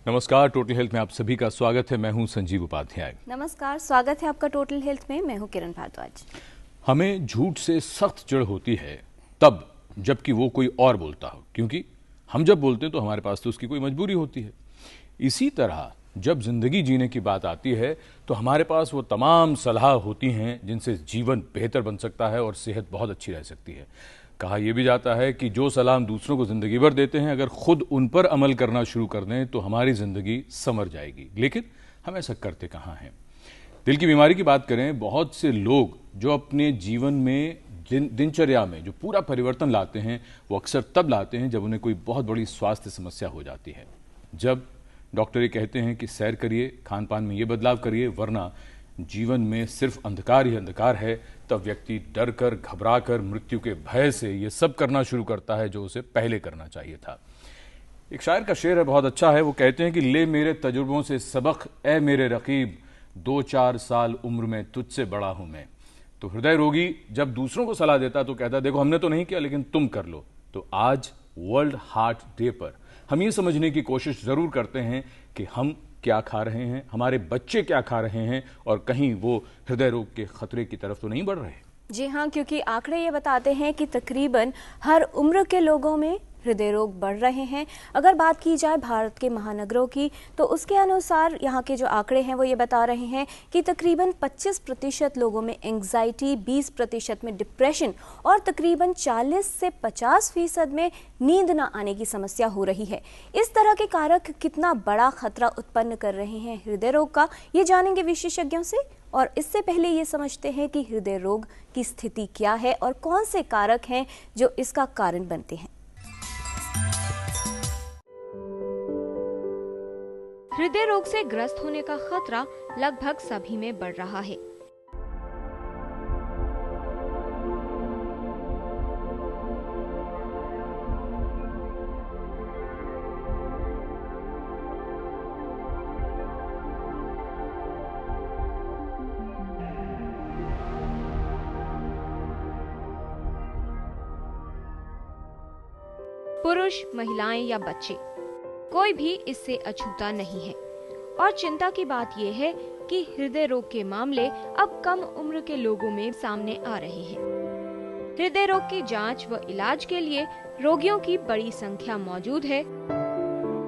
नमस्कार, total health में आप सभी का स्वागत है। मैं हूं संजीव उपाध्याय। नमस्कार, स्वागत है आपका टोटल हेल्थ में। मैं हूं किरण भारद्वाज। हमें झूठ से सख्त चिढ़ होती है तब जबकि वो कोई और बोलता हो, क्योंकि हम जब बोलते हैं तो हमारे पास तो उसकी कोई मजबूरी होती है। इसी तरह जब जिंदगी जीने की बात आती है तो हमारे पास वो तमाम सलाह होती हैं जिनसे जीवन बेहतर बन सकता है और सेहत बहुत अच्छी रह सकती है। कहा यह भी जाता है कि जो सलाह हम दूसरों को जिंदगी भर देते हैं, अगर खुद उन पर अमल करना शुरू कर दें तो हमारी जिंदगी संवर जाएगी। लेकिन हम ऐसा करते कहाँ हैं? दिल की बीमारी की बात करें, बहुत से लोग जो अपने जीवन में दिनचर्या में जो पूरा परिवर्तन लाते हैं वो अक्सर तब लाते हैं जब उन्हें कोई बहुत बड़ी स्वास्थ्य समस्या हो जाती है। जब डॉक्टर ये कहते हैं कि सैर करिए, खान पान में ये बदलाव करिए, वरना जीवन में सिर्फ अंधकार ही अंधकार है, तब व्यक्ति डर कर, घबरा कर, मृत्यु के भय से ये सब करना शुरू करता है जो उसे पहले करना चाहिए था। एक शायर का शेर है, बहुत अच्छा है। वो कहते हैं कि ले मेरे तजुर्बों से सबक ए मेरे रकीब, 2-4 साल उम्र में तुझसे बड़ा हूं मैं। तो हृदय रोगी जब दूसरों को सलाह देता तो कहता देखो हमने तो नहीं किया लेकिन तुम कर लो। तो आज वर्ल्ड हार्ट डे पर हम ये समझने की कोशिश जरूर करते हैं कि हम क्या खा रहे हैं, हमारे बच्चे क्या खा रहे हैं और कहीं वो हृदय रोग के खतरे की तरफ तो नहीं बढ़ रहे। जी हाँ, क्योंकि आंकड़े ये बताते हैं कि तकरीबन हर उम्र के लोगों में हृदय रोग बढ़ रहे हैं। अगर बात की जाए भारत के महानगरों की तो उसके अनुसार यहाँ के जो आंकड़े हैं वो ये बता रहे हैं कि तकरीबन 25% लोगों में एंग्जाइटी, 20% में डिप्रेशन और तकरीबन 40 से 50% में नींद न आने की समस्या हो रही है। इस तरह के कारक कितना बड़ा खतरा उत्पन्न कर रहे हैं हृदय रोग का, ये जानेंगे विशेषज्ञों से। और इससे पहले ये समझते हैं कि हृदय रोग की स्थिति क्या है और कौन से कारक हैं जो इसका कारण बनते हैं। हृदय रोग से ग्रस्त होने का खतरा लगभग सभी में बढ़ रहा है। पुरुष, महिलाएं या बच्चे, कोई भी इससे अछूता नहीं है। और चिंता की बात यह है कि हृदय रोग के मामले अब कम उम्र के लोगों में सामने आ रहे हैं। हृदय रोग की जांच व इलाज के लिए रोगियों की बड़ी संख्या मौजूद है।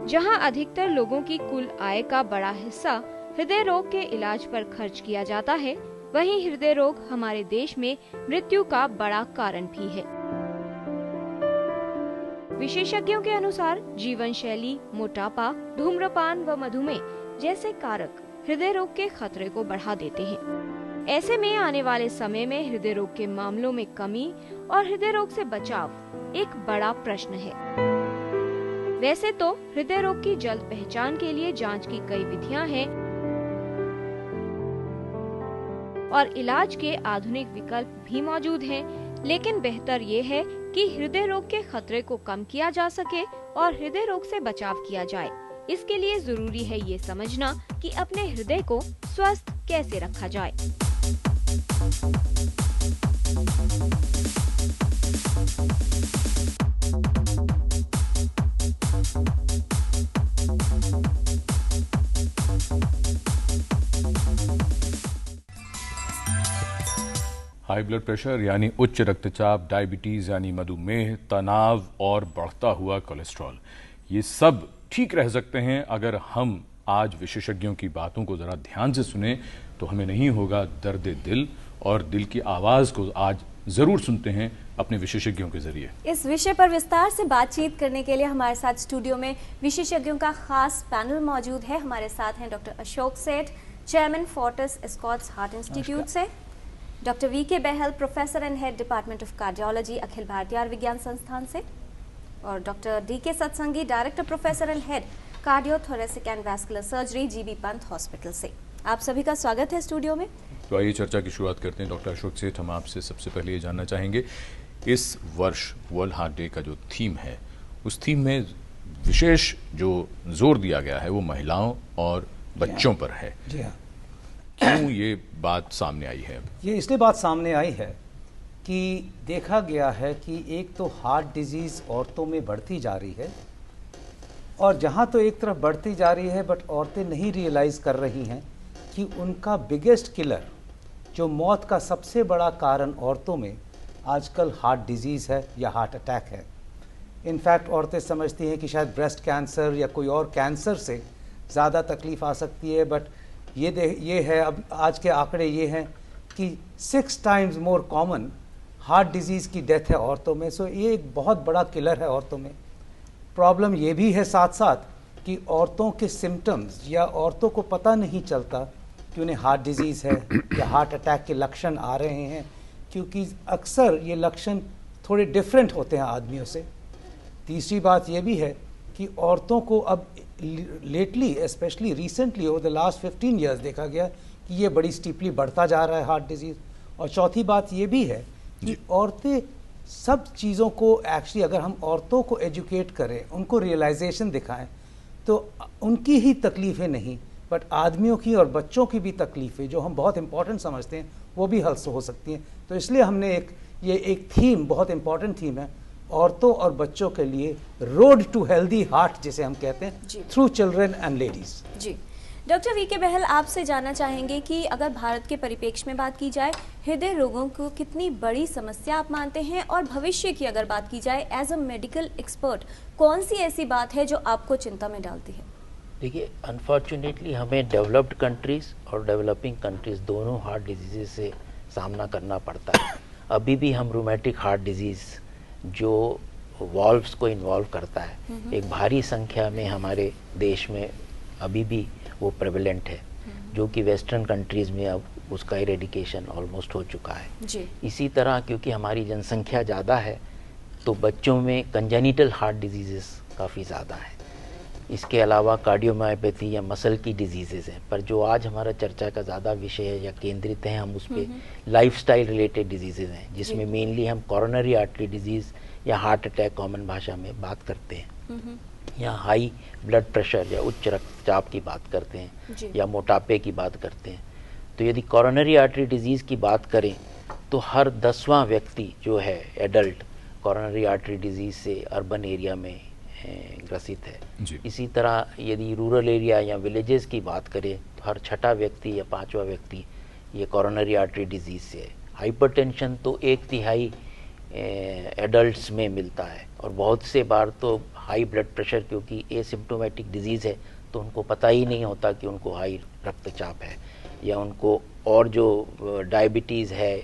जहां अधिकतर लोगों की कुल आय का बड़ा हिस्सा हृदय रोग के इलाज पर खर्च किया जाता है, वहीं हृदय रोग हमारे देश में मृत्यु का बड़ा कारण भी है। विशेषज्ञों के अनुसार जीवन शैली, मोटापा, धूम्रपान व मधुमेह जैसे कारक हृदय रोग के खतरे को बढ़ा देते हैं। ऐसे में आने वाले समय में हृदय रोग के मामलों में कमी और हृदय रोग से बचाव एक बड़ा प्रश्न है। वैसे तो हृदय रोग की जल्द पहचान के लिए जांच की कई विधियां हैं और इलाज के आधुनिक विकल्प भी मौजूद हैं, लेकिन बेहतर ये है कि हृदय रोग के खतरे को कम किया जा सके और हृदय रोग से बचाव किया जाए। इसके लिए जरूरी है ये समझना कि अपने हृदय को स्वस्थ कैसे रखा जाए। हाई ब्लड प्रेशर यानी उच्च रक्तचाप, डायबिटीज यानी मधुमेह, तनाव और बढ़ता हुआ कोलेस्ट्रॉल, ये सब ठीक रह सकते हैं अगर हम आज विशेषज्ञों की बातों को जरा ध्यान से सुने तो हमें नहीं होगा दर्द दिल। और दिल की आवाज को आज जरूर सुनते हैं अपने विशेषज्ञों के जरिए। इस विषय पर विस्तार से बातचीत करने के लिए हमारे साथ स्टूडियो में विशेषज्ञों का खास पैनल मौजूद है। हमारे साथ हैं doctor Ashok Seth, chairman Fortis Escorts heart institute से, doctor V K Bahl, professor and head department of cardiology, Akhil Bharatiya Ayurvigyan Sansthan से, और doctor D K Satsangi, director, professor and head cardiothoracic and vascular surgery, G B Pant hospital से। आप सभी का स्वागत है स्टूडियो में। तो आइए चर्चा की शुरुआत करते हैं। डॉक्टर अशोक सेठ, हम आपसे सबसे पहले ये जानना चाहेंगे, इस वर्ष वर्ल्ड हार्ट डे का जो थीम है, उस थीम में विशेष जो जोर दिया गया है वो महिलाओं और बच्चों पर है। जी हाँ। क्यों ये बात सामने आई है? ये इसलिए बात सामने आई है कि देखा गया है कि एक तो हार्ट डिजीज़ औरतों में बढ़ती जा रही है और जहाँ तो एक तरफ बढ़ती जा रही है, बट औरतें नहीं रियलाइज़ कर रही हैं कि उनका बिगेस्ट किलर, जो मौत का सबसे बड़ा कारण औरतों में आजकल हार्ट डिजीज़ है या हार्ट अटैक है। इनफैक्ट औरतें समझती हैं कि शायद ब्रेस्ट कैंसर या कोई और कैंसर से ज़्यादा तकलीफ़ आ सकती है, बट ये है, अब आज के आंकड़े ये हैं कि 6 times more common heart disease की डेथ है औरतों में। सो ये एक बहुत बड़ा किलर है औरतों में। प्रॉब्लम ये भी है साथ साथ कि औरतों के सिम्टम्स या औरतों को पता नहीं चलता कि उन्हें हार्ट डिजीज़ है या हार्ट अटैक के लक्षण आ रहे हैं, क्योंकि अक्सर ये लक्षण थोड़े डिफरेंट होते हैं आदमियों से। तीसरी बात ये भी है कि औरतों को अब lately, specially recently over the last 15 years देखा गया कि ये बड़ी स्टीपली बढ़ता जा रहा है हार्ट डिजीज़। और चौथी बात ये भी है कि औरतें सब चीज़ों को एक्चुअली, अगर हम औरतों को एजुकेट करें, उनको रियलाइजेशन दिखाएं, तो उनकी ही तकलीफ़ें नहीं बट आदमियों की और बच्चों की भी तकलीफ़ें जो हम बहुत इंपॉर्टेंट समझते हैं वो भी हल हो सकती हैं। तो इसलिए हमने एक थीम, बहुत इंपॉर्टेंट थीम है औरतों और बच्चों के लिए, रोड टू हेल्दी हार्ट जिसे हम कहते हैं, थ्रू चिल्ड्रन एंड लेडीज़। जी डॉक्टर वी के बहल, आपसे जानना चाहेंगे कि अगर भारत के परिप्रेक्ष्य में बात की जाए, हृदय रोगों को कितनी बड़ी समस्या आप मानते हैं, और भविष्य की अगर बात की जाए एज अ मेडिकल एक्सपर्ट, कौन सी ऐसी बात है जो आपको चिंता में डालती है? देखिए, अनफॉर्चुनेटली हमें डेवलप्ड कंट्रीज़ और डेवलपिंग कंट्रीज़ दोनों हार्ट डिजीज़ से सामना करना पड़ता है। अभी भी हम रूमेटिक हार्ट डिजीज़ जो वॉल्व्स को इन्वॉल्व करता है, एक भारी संख्या में हमारे देश में अभी भी वो प्रेवलेंट है, जो कि वेस्टर्न कंट्रीज़ में अब उसका इरेडिकेशन ऑलमोस्ट हो चुका है जी। इसी तरह क्योंकि हमारी जनसंख्या ज़्यादा है तो बच्चों में कंजेनिटल हार्ट डिजीज़ काफ़ी ज़्यादा है। इसके अलावा कार्डियोमायोपैथी या मसल की डिजीज़ेज़ हैं, पर जो आज हमारा चर्चा का ज़्यादा विषय है या केंद्रित है, हम उस पर लाइफस्टाइल रिलेटेड डिजीज़ेज़ हैं, जिसमें मेनली हम कॉरोनरी आर्टरी डिजीज़ या हार्ट अटैक कॉमन भाषा में बात करते हैं, या हाई ब्लड प्रेशर या उच्च रक्तचाप की बात करते हैं, या मोटापे की बात करते हैं। तो यदि कॉरोनरी आर्टरी डिजीज़ की बात करें तो हर 10वां व्यक्ति जो है एडल्ट कॉरोनरी आर्टरी डिजीज़ से अर्बन एरिया में ग्रसित है। इसी तरह यदि रूरल एरिया या विलेजेस की बात करें तो हर 6वां व्यक्ति या 5वां व्यक्ति ये कॉरोनरी आर्टरी डिजीज़ से है। हाइपरटेंशन तो 1/3 एडल्ट्स में मिलता है, और बहुत से बार तो हाई ब्लड प्रेशर, क्योंकि एसिम्प्टोमेटिक डिजीज़ है तो उनको पता ही नहीं होता कि उनको हाई रक्तचाप है, या उनको और जो डायबिटीज़ है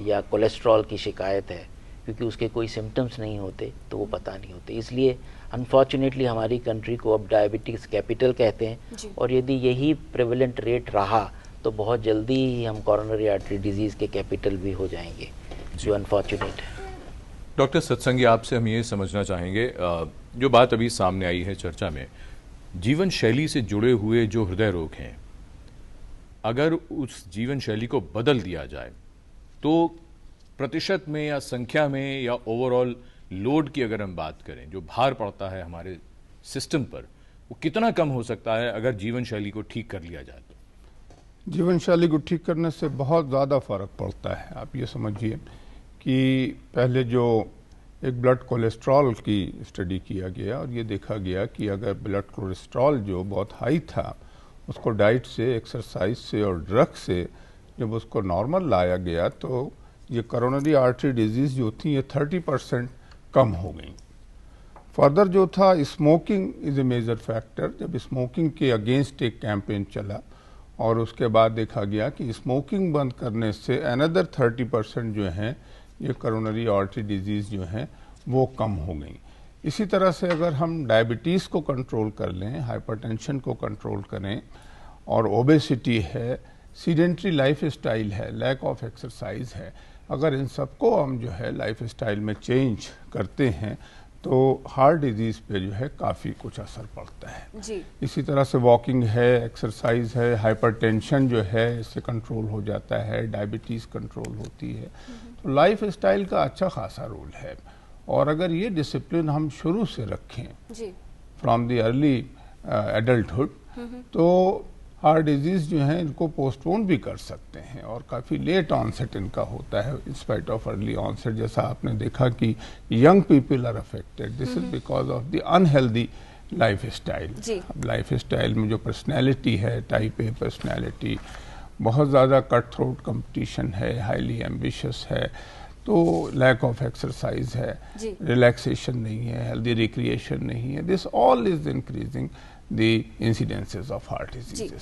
या कोलेस्ट्रॉल की शिकायत है, क्योंकि उसके कोई सिम्टम्स नहीं होते तो वो पता नहीं होते। इसलिए अनफॉर्चुनेटली हमारी कंट्री को अब डायबिटीज़ कैपिटल कहते हैं, और यदि यही प्रेवलेंट रेट रहा तो बहुत जल्दी ही हम कॉरोनरी आर्टरी डिजीज़ के कैपिटल भी हो जाएंगे, जो अनफॉर्चुनेट है। डॉक्टर सत्संगी, आपसे हम ये समझना चाहेंगे, जो बात अभी सामने आई है चर्चा में, जीवन शैली से जुड़े हुए जो हृदय रोग हैं, अगर उस जीवन शैली को बदल दिया जाए तो प्रतिशत में या संख्या में या ओवरऑल लोड की अगर हम बात करें, जो भार पड़ता है हमारे सिस्टम पर, वो कितना कम हो सकता है अगर जीवन शैली को ठीक कर लिया जाए? तो जीवन शैली को ठीक करने से बहुत ज़्यादा फर्क पड़ता है। आप ये समझिए कि पहले जो एक ब्लड कोलेस्ट्रॉल की स्टडी किया गया और ये देखा गया कि अगर ब्लड कोलेस्ट्रॉल जो बहुत हाई था उसको डाइट से, एक्सरसाइज से और ड्रग से जब उसको नॉर्मल लाया गया तो ये करोनरी आर्टरी डिजीज़ जो थी ये 30% कम हो गई। फर्दर जो था, smoking is a major factor. जब स्मोकिंग के अगेंस्ट एक कैंपेन चला और उसके बाद देखा गया कि स्मोकिंग बंद करने से अनदर 30% जो हैं ये करोनरी आर्टरी डिजीज़ जो हैं वो कम हो गई। इसी तरह से अगर हम डायबिटीज़ को कंट्रोल कर लें, हाइपरटेंशन को कंट्रोल करें, और ओबेसिटी है, सीडेंट्री लाइफ स्टाइल है, लैक ऑफ एक्सरसाइज है, अगर इन सबको हम जो है लाइफ स्टाइल में चेंज करते हैं तो हार्ट डिजीज़ पे जो है काफ़ी कुछ असर पड़ता है जी। इसी तरह से वॉकिंग है, एक्सरसाइज है, हाइपरटेंशन जो है इससे कंट्रोल हो जाता है, डायबिटीज़ कंट्रोल होती है। तो लाइफ स्टाइल का अच्छा खासा रोल है, और अगर ये डिसिप्लिन हम शुरू से रखें फ्रॉम द अर्ली एडल्टहुड तो हार्ट डिजीज़ जो है इनको पोस्टपोन भी कर सकते हैं, और काफ़ी लेट ऑनसेट इनका होता है in spite of early onset. जैसा आपने देखा कि young people are affected, this is because of the unhealthy life style. अब लाइफ स्टाइल में जो पर्सनैलिटी है, टाइप ए पर्सनैलिटी, बहुत ज़्यादा कट थ्रोट कंपटीशन है, हाईली एम्बिशियस है, तो लैक ऑफ एक्सरसाइज है, रिलैक्सेशन नहीं है, हेल्दी रिक्रिएशन नहीं है, this all is increasing the incidences of heart disease.